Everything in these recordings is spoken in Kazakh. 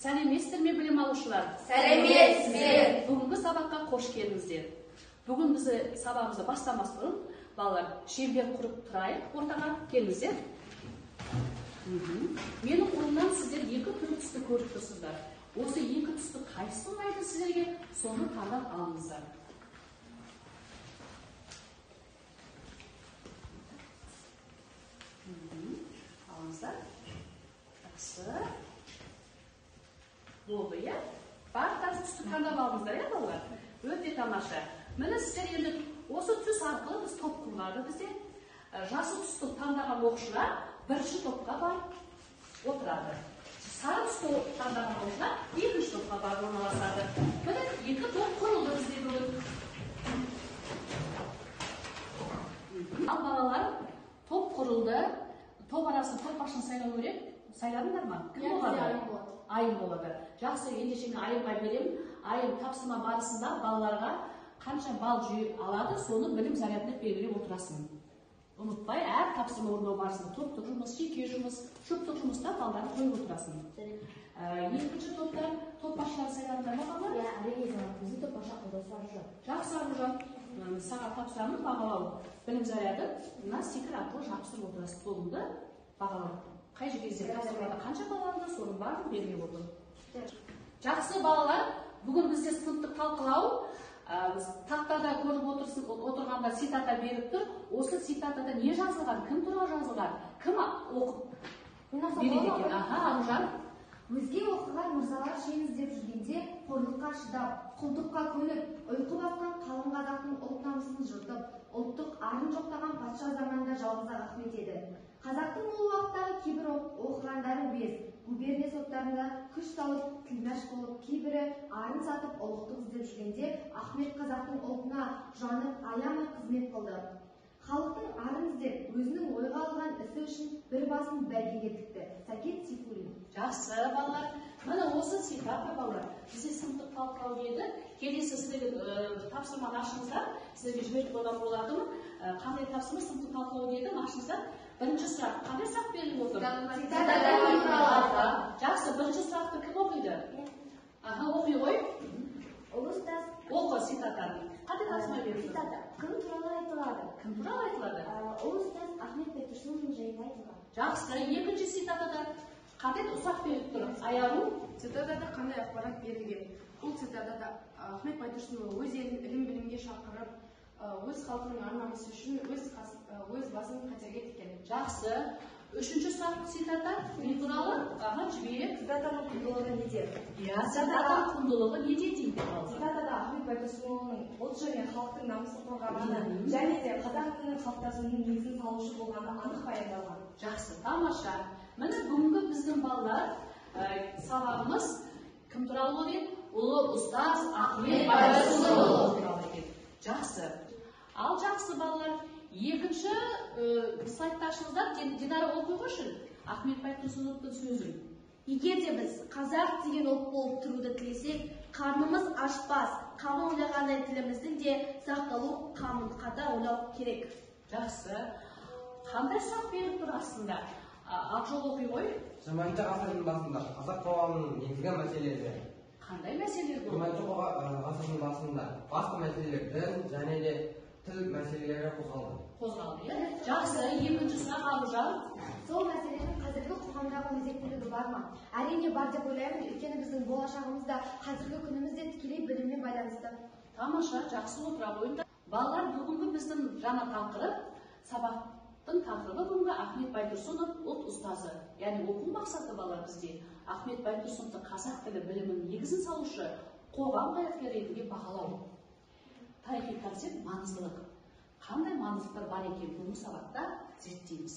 Сәлеметсіздер ме білім алушылар? Сәлеметсіздер. Бүгінгі сабаққа қош келдіңіздер. Бүгін біз сабағымызды бастамас бұрын, балалар, шеңбер құрып тұрайық, ортаға келіңіздер. Менің қолымнан сіздер екі түрлі түсті көріп тұрсыздар. Осы екі түсті қайсысы ұнайды сіздерге, соны таңдап алыңыздар. Алыңыздар. Жақсы. Болды, иә? Барлықтарыңыз түсті таңдап алдыңыздар, иә, балалар? Өте тамаша. Міне сіздер енді осы түс арқылы біз топ құрылады бізде. Жасыл түсті таңдаған оқушылар бірінші топқа барып отырады. Сары түсті таңдаған оқушылар екінші топқа барып орналасады. Міне екі топ құрылды бізде бүгін. Ал балалар топ құрылды. Топ арасында топ басшыны сайлау керек. Сайладыңдар ма? Кім болады? Айым болады. Жақсы, ендеше айымға беремін. Айым тапсырма барысында балаларға қанша бал жүйе алады, соны білім зарядына белгілеп отырасың. Ұмытпай, әр тапсырма орындау барысында топтық жұмыс, жеке жұмыс, жұптық жұмыста балаларды қойып отырасың. Екінші топта топ басшылары сайладыңдар ма балалар? Иә, әрине, біздің топ басшы қолдасар. Жақсы, Аружан. Саған тапсырамын бағалау. Білім заряды мына стикер арқылы жабыстырып отырасың. Толымды бағалау. Қай жерде тапсырмада қанша балаларды, соның барын белгілеп отырмын. Жақсы балалар, бүгін бізде сыныптық талқылау. Тақтада көріп отырғанда цитата беріп тұр. Осы цитатада не жазылған, кім туралы жазылған, кім оқып береді екен? Аружан. Өзге оқыған мырзалар жеңіз деп жүргенде, қорлыққа шыдап, құлдыққа көніп, ұйқы басқан қалың қазақтың ұлт намысын жыртып, ұлттық арын жоқтаған патша заманында жалғыз-ақ Ахмет еді. Қазақтың ол уақыттағы кейбір оқығандары без, губерния соттарында күш салып, тілмәш болып, кейбірі арын сатып, ұлықтық іздеп жүргенде, Ахмет қазақтың ұлтына жанып, аямай қызмет қылды. Халықтың арын іздеп, өзінің ойға алған ісі үшін бір басын бәйгеге тікті. Сәкен Сейфуллин. Жақсы балалар. Міне осы цитата балалар. Бізде сыныптық талқылау еді. Келесі сіздерге тапсырманы ашыңыздар. Сіздерге жіберіп қойған боладым. Қандай тапсырма сыныптық талқылау еді, ашыңыздар. Бірінші сұрақ. Қандай сұрақ беріліп отыр? Жақсы, бірінші сұрақты кім оқиды? Оқи ғой. Ұлыстас. Оқы цитатаны. Қандай тапсырма беріліп отыр? Цитата. Кім туралы айтылады? Кім туралы айтылады? Ұлыстас Ахмет Байтұрсынұлының жайында айтылған. Жақсы, екінші цитатада қандай ұсақ беріліп тұр? Аяру? Цитатада қандай ақпарат берілген? Бұл цитатада Ахмет Байтұрсынұлы өз елін ілім-білімге шақырып, өз халқының ар-намысы үшін өз басын қатерге тіккен. Жақсы. Үшінші сұрақ цитата не туралы? Жіберек. Цитатаның құндылығы неде? Цитатаның құндылығы неде дейді? Цитатада Ахмет Байтұрсынұлының ұлт және халықтың намысын қорғағаны және де қазақ тілінің қалыптасуының негізін салушы болғаны анық баяндалған. Жақсы, тамаша. Міне бүгінгі біздің балалар сабағымыз кім туралы болды? Ұлы ұстаз Ахмет Байтұрсынұлы туралы екен. Жақсы. Ал жақсы балалар, екінші слайдты ашыңыздар, Динара оқи қойшы Ахмет Байтұрсынұлының сөзін. Егер де біз қазақ деген ұлт болып тұруды тілесек, қарнымыз ашпас, қамы ойлағандай тіліміздің де сақталу қамын қата ойлау керек. Жақсы. Қандай сұрақ беріп тұр астында? Ақжол оқи ғой. 20 ғасырдың басында қазақ қоғамының негізгі мәселелері. Қандай мәселелер болды? 20 ғасырдың басында басты мәселелер дін және де тіл мәселелері қозғалды, иә? Жақсы, екінші сұрақ Аружан. Сол мәселенің қазіргі қоғамдағы өзектілігі бар ма? Әрине бар деп ойлаймын, өйткені біздің болашағымыз да қазіргі күніміз де тікелей біліммен байланысты. Тамаша, жақсы отыра қойыңдар. Балалар, бүгінгі біздің жаңа тақырып, сабақтың тақырыбы бүгінгі Ахмет Байтұрсынов ұлт ұстазы. Яғни оқу мақсаты балалар бізде. Ахмет Байтұрсыновты қазақ тілі білімінің негізін салушы қоғам қайраткері ретінде бағалау. Тарихи концепт маңыздылық. Қандай маңыздылықтар бар екен бүгінгі сабақта зерттейміз.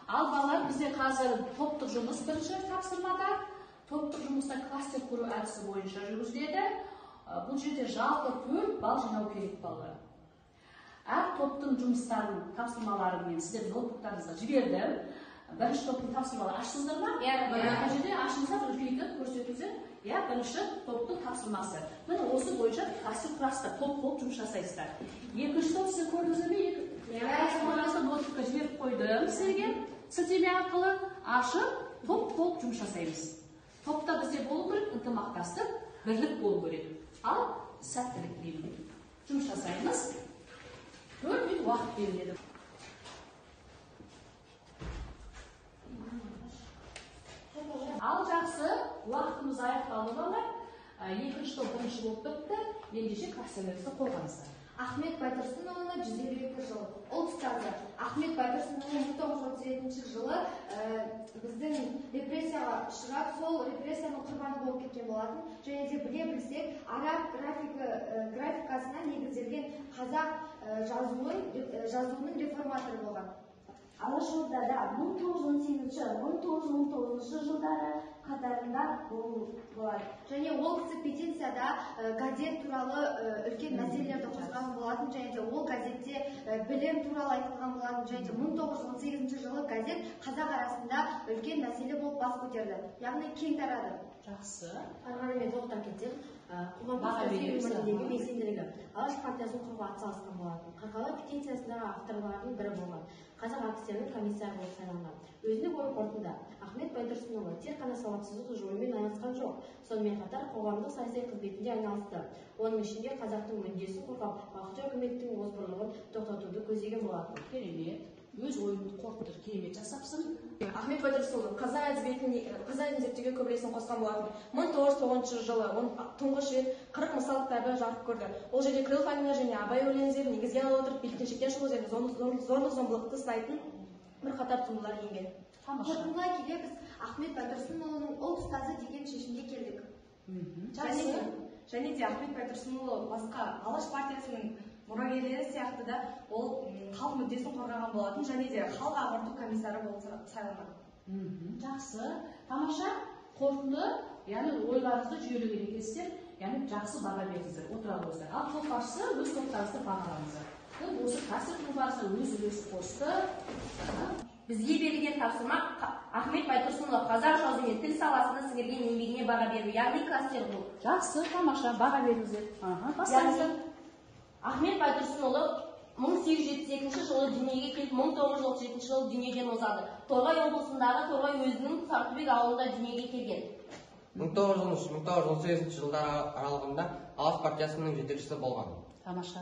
Ал балалар, бізде қазір топтық жұмыс бірінші тапсырмада. Топтық жұмыста кластер құру әдісі бойынша жүргізіледі. Бұл жерде жалпы 4 балл жинау керек балалар. Әр топтың жұмыстарын, тапсырмаларын мен сіздердің ноутбуктарыңызға жібердім. Бірінші топтың тапсырмалары ашсыздар ма? Бұл жерде ашыңыздар, үлкейтіп көрсетіңіздер. Бірінші топтың тапсырмасы. Міне осы бойынша кластер құрасыздар, топ-топ жұмыс жасайсыздар. Екінші топ сіз көрдіңіздер ме? Ноутбукқа жіберіп қойдым сізге. Сілтеме арқылы ашып, топ-топ жұмыс жасаймыз. Топта бізде болу керек, ынтымақтастық, бірлік болу керек. Ал сәттілік деймін. Жұмыс жасаймыз. 4 минут уақыт беріледі. Ал жақсы, уақытымыз аяқталды балалар. Екінші топ бірінші болып бітті. Ендеше кәсібіңізді қойғансыздар. Ахмет Байтұрсынұлы 152 жыл. Ол ұстазы. Ахмет Байтұрсынұлы 1937 жылы біздің репрессияға ұшырап, сол репрессияның құрбаны болып кеткен болатын. Және де біле білсек, араб графикасына негізделген қазақ жазуының реформаторы болған. Алашордада 1918-1919 жылдары қатарында болады. Және ол кісі петицияда газет туралы үлкен мәселелерді қозғаған болатын, және де ол газетте білім туралы айтылған болатын, және де 1918 жылы газет қазақ арасында үлкен мәселе болып бас көтерді. Яғни кең тарады. Жақсы. Арғанымен тоқтап кетсек, қоғамдық саяси өміріндегі белсенділігі алаш партиясын құруға атсалысқан болатын. Қарқалы петициясындағы авторлардың бірі болған. Қазақ офицерінің комиссары болып сайланған. Өзіне ой қорытынды. Ахмет Байтұрсынұлы тек қана сауатсыздық жолымен айналысқан жоқ. Сонымен қатар қоғамдық саяси қызметінде айналысты. Оның ішінде қазақтың мүддесін қорғап, уақытша үкіметтің озбырлығын тоқтатуды көздеген болатын. Керемет. Өз ойын қорытты, керемет жасапсың. Ахмет Байтұрсынұлы қазақ әдебиетін зерттеуге көп үлесін қосқан болатын. 1909 жылы тұңғыш рет 40 мысал кітабы жарық көрді. Ол жерде Крылов әңгіме және Абай өлеңдерін негізге ала отырып, беткіншектен шығу және зорлық-зомбылықты сынайтын бірқатар туындылар енген. Қорытындылай келе біз Ахмет Байтұрсынұлының ол ұстазы деген шешімге келдік. Және де Ахмет Байтұрсынұлы басқа алаш партиясының мұрагерлері сияқты да ол халық мүддесін қорғаған болатын, және де халық ағарту комиссары болып сайланған. Жақсы. Тамаша. Қорытынды, яғни ойларыңызды жүйелеген екенсіздер, яғни жақсы баға бердіңіздер, отыра қойсыздар. Ал топ басшысы өз топтарыңызды бағалаңыздар. Осы кәсіп барысында өз үлесін қосты. Бізге берілген тапсырма Ахмет Байтұрсынұлы қазақ жазу мен тіл саласында сіңірген еңбегіне баға беру, яғни кластер бұл. Жақсы, тамаша, баға беріңіздер. Бастаңыздар. Ахмет Байтұрсынұлы 1872 жылы дүниеге келіп, 1937 жылы дүниеден озады. Торғай облысындағы Торғай өзінің Сарқыбек ауылында дүниеге келген. 1918 жылдар аралығында алаш партиясының жетекшісі болған. Тамаша.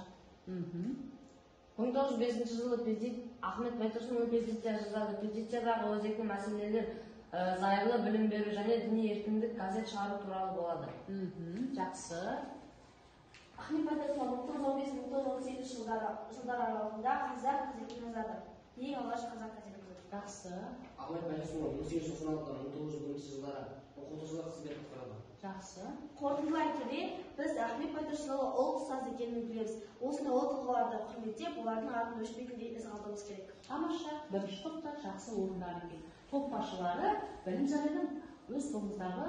1905 жылы президент Ахмет Байтұрсынұлы петиция жазады. Петициядағы өзекті мәселелер зайырлы білім беру және діни еркіндік газет шығару туралы болады. Жақсы. Ахмет Байтұрсынұлы 1915-1918 жылдар аралығында қазақ газетін жазады. Ең алғаш қазақ газеті. Жақсы. Ахмет Байтұрсынұлы 1896-1901 жылдары оқытушылық қызмет атқарады. Жақсы. Қорытындылай келе, біз Ахмет Байтұрсынұлы ол ұстаз екенін білеміз. Осындай ол тұлғаларды құрметтеп, олардың атын өшпейтіндей із қалдырмыз керек. Тамаша. Бірінші топта жақсы орындарын келді. Топ басшылары білім жарының өз тобыңыздағы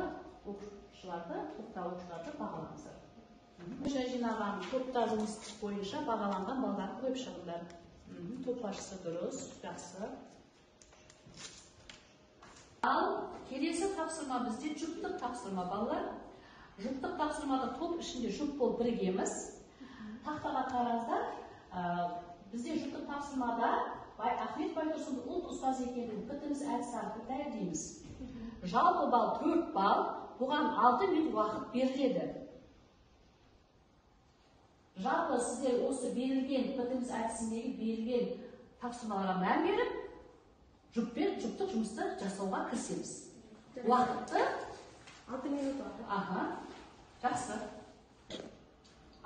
оқушыларды бағалаңыздар. Жинаған топта жұмыс бойынша бағаланған балдарды қойып шығыңдар. Топ басшысы дұрыс, жақсы. Ал келесі тапсырма бізде жұптық тапсырма балалар. Жұптық тапсырмада топ ішінде жұп болып біргеміз. Тақтаға қараңыздар. Бізде жұптық тапсырмада Ахмет Байтұрсынұлы ұлт ұстазы екенін бітіміз әдісі арқылы дәлелдейміз. Жалпы балл 4 балл, бұған 6 минут уақыт беріледі. Жалпы сіздер осы берілген бітіміз әдісіндегі берілген тапсырмаларға мән беріп, жұптық жұмысты жасауға кірісеміз. Уақытты 6 минут уақыт. Жақсы.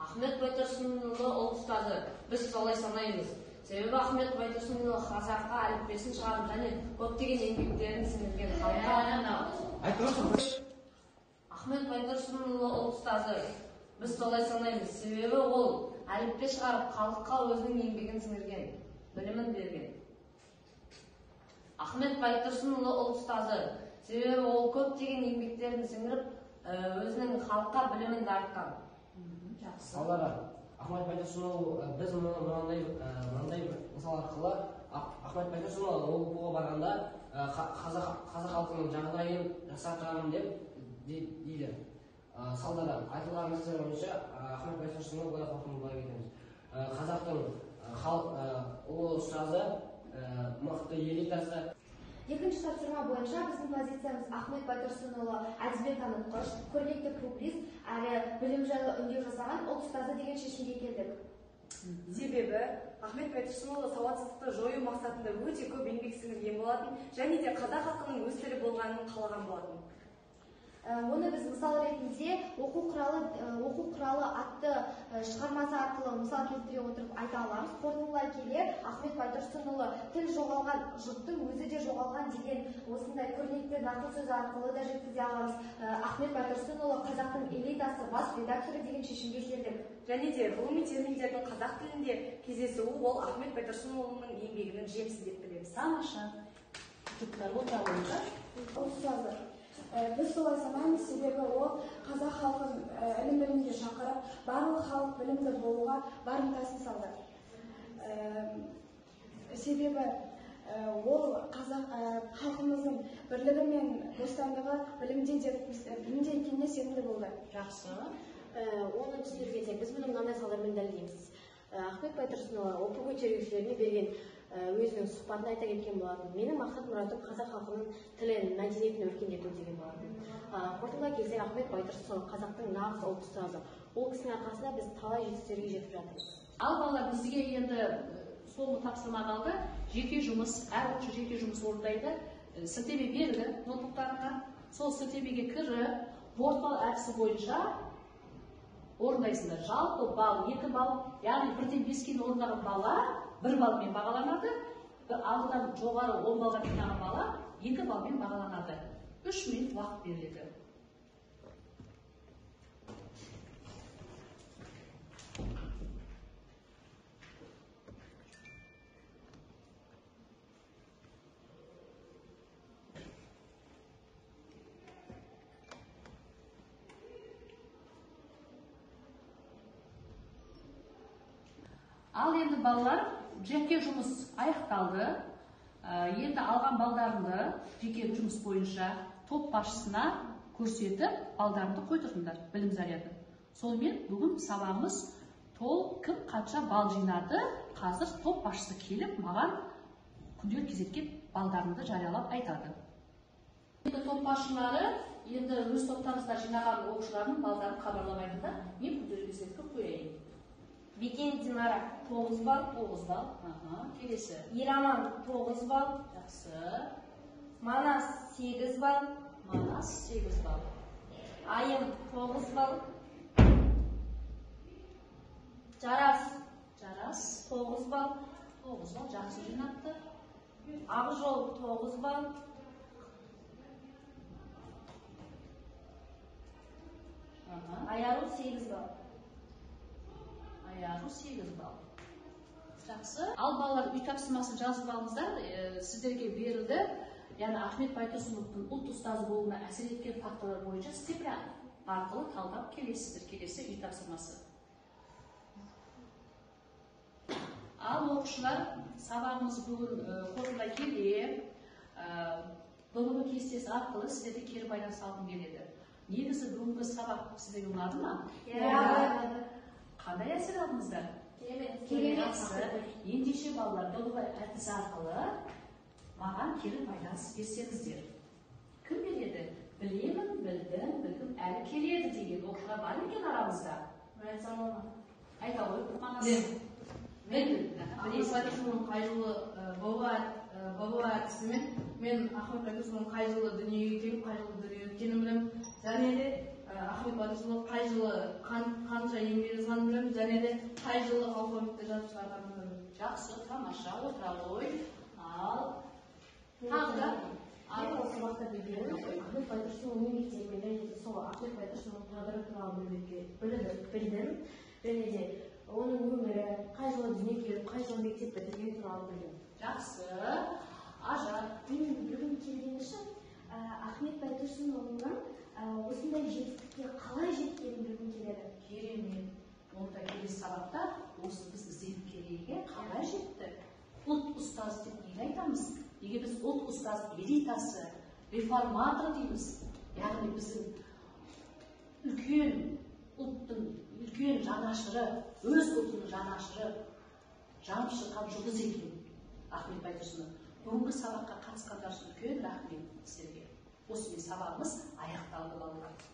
Ахмет Байтұрсынұлы ол ұстазы. Біз солай санаймыз. Себебі Ахмет Байтұрсынұлы қазаққа әліппесін шығарып және көптеген еңбектерін сіңірген халыққа. Ахмет Байтұрсынұлы ол ұстазы. Біз солай санаймыз. Себебі ол әліппе шығарып халыққа өзінің еңбегін сіңірген, білімін берген. Ахмет Байтұрсынұлы ол ұстазы. Себебі ол көптеген еңбектерін сіңіріп, өзінің халыққа білімін дарытқан. Жақсы. Ахмет Байтұрсынұлы, біз мынандай мысал арқылы Ахмет Байтұрсынұлы оқуға барғанда қазақ халқының жағдайын жасап жатырмын деп дейді. Салдары айтылған нәрселер бойынша Ахмет Байтұрсынұлы былай қорытындылай кетеміз. Қазақтың ұлы ұстазы, мықты элитасы. Екінші тапсырма бойынша біздің позициямыз Ахмет Байтұрсынұлы әдебиеттанытқыш, көрнекті публицист әрі білім жайлы үндеу жасаған ұлт ұстазы деген шешімге келдік. Себебі Ахмет Байтұрсынұлы сауатсыздықты жою мақсатында өте көп еңбек сіңірген болатын және де қазақ халқының өз тілі болғанын қалаған болатын. Оны біз мысал ретінде оқу құралы атты шығармасы арқылы мысал келтіре отырып айта аламыз. Қорытындылай келе, Ахмет Байтұрсынұлы тіл жоғалған жұрттың өзі де жоғалған деген осындай көрнекті нақыл сөзі арқылы да жеткізе аламыз. Ахмет Байтұрсынұлы қазақтың элитасы, бас редакторы деген шешімге келдік. Және де ғылыми терминдердің қазақ тілінде кездесуі ол Ахмет Байтұрсынұлының еңбегінің жемісі деп білеміз. Тамаша. Жұптар отыра қойыңыздар. Ұстаздар, біз солай санаймыз, себебі ол қазақ халқын ілім-білімге шақырып, барлық халық білімді болуға бар ынтасын салды. Себебі ол қазақ халқымыздың бірлігі мен бостандығы білімде екеніне сенімді болды. Жақсы. Оны түсіндіре кетсек, біз мұны мынандай салдармен дәлелдейміз. Ахмет Байтұрсынұлы оқу көтерушілеріне берген өзінің сұхбатында айта кеткен болатын. Менің мақсат мұратым қазақ халқының тілін, мәдениетін өркендету деген болатын. Қорытындылай келсек, Ахмет Байтұрсынұлы қазақтың нағыз ұлт ұстазы. Ол кісінің арқасында біз талай жетістіктерге жетіп жатырмыз. Ал балалар, бізге енді соңғы тапсырма қалды. Жеке жұмыс, әр оқушы жеке жұмыс орындайды. Сілтеме берді ноутбуктарына. Сол сілтемеге кіріп, бортбал әдісі бойынша орындайсыңдар. Жалпы балл 2 балл, яғни 1-ден 5-ке орындаған бала 1 баллмен бағаланады. Алдыдан жоғары 10 балға жинаған бала 2 баллмен бағаланады. 3 минут уақыт беріледі. Ал енді балалар, жеке жұмыс аяқталды. Енді алған балдарыңды жеке жұмыс бойынша топ басшысына көрсетіп, балдарыңды қойдырыңдар, білім заряды. Сонымен бүгін сабағымыз кім қанша бал жинады, қазір топ басшысы келіп, маған күндер кезекке балдарыңды жариялап айтады. Енді топ басшылары енді өз топтарыңызда жинаған оқушылардың балдарын хабарламайды да, мен күндер кезекке қояйын. Бекен Динара 9 балл. 9 балл. Келесі. Ераман 9 балл. Жақсы. Манас 8 балл. Манас 8 балл. Айым 9 балл. Жарас 9 балл. 9 балл. Жақсы жинатты. Ақжол 9 балл. Аяру 8 балл. Аяғы 8 балл. Жақсы. Ал балалар үй тапсырмасын жазып алыңыздар. Сіздерге берілді. Яғни Ахмет Байтұрсыновтың ұлт ұстазы болуына әсер еткен факторлар бойынша степря арқылы талдап келесіздер. Келесі үй тапсырмасы. Ал оқушылар, сабағымыз бүгін қорытындылай келе, бүгінгі кестесі арқылы сіздерді кері байланыс алғым келеді. Негізі бүгінгі сабақ сіздерге ұнады ма? Қандай әсер алдыңыздар? Керемет. Ендеше балалар долбай әдісі арқылы маған кері байланыс берсеңіздер. Кім береді? Білемін, білдім, әлі келеді деген оқушылар бар екен арамызда? Айта ғой, Манас. Ахмет Байтұрсынұлының қай жылы бабу әдісімен мен Ахмет Байтұрсынұлының қай жылы дүниеге келіп, қай жылы дүниеге өткенін білемін. Және де Ахмет Байтұрсынұлы қай жылы қанша еңбек жазғанын білемін, және де қай жылы алфавитті жазып шығарғанын білемін. Жақсы, тамаша, отыра ғой. Ал тағы да сабақта Ахмет Байтұрсынұлының мектебімен және де сол Ахмет Байтұрсынұлының тағдыры туралы білдім. Және де оның өмірі, қай жылы дүниеге келіп, қай жылы мектеп бітіргені туралы білдім. Жақсы. Ажар. Мен бүгін келген үшін Ахмет Байтұрсынұлының осындай жетістікке қалай жеткенін білгім келеді. Керемет. Онда келесі сабақта осы біз ізденіп қалай жетті? Ұлт ұстаз деп неге айтамыз? Неге біз ұлт ұстаз элитасы, реформатор дейміз? Яғни біздің үлкен ұлттың үлкен жанашыры, өз ұлтының жанашыры, жанып шыққан жұлдыз екен Ахмет Байтұрсынов. Бүгінгі сабаққа қатысқандар үшін үлкен осымен сабағымыз аяқталды балалар.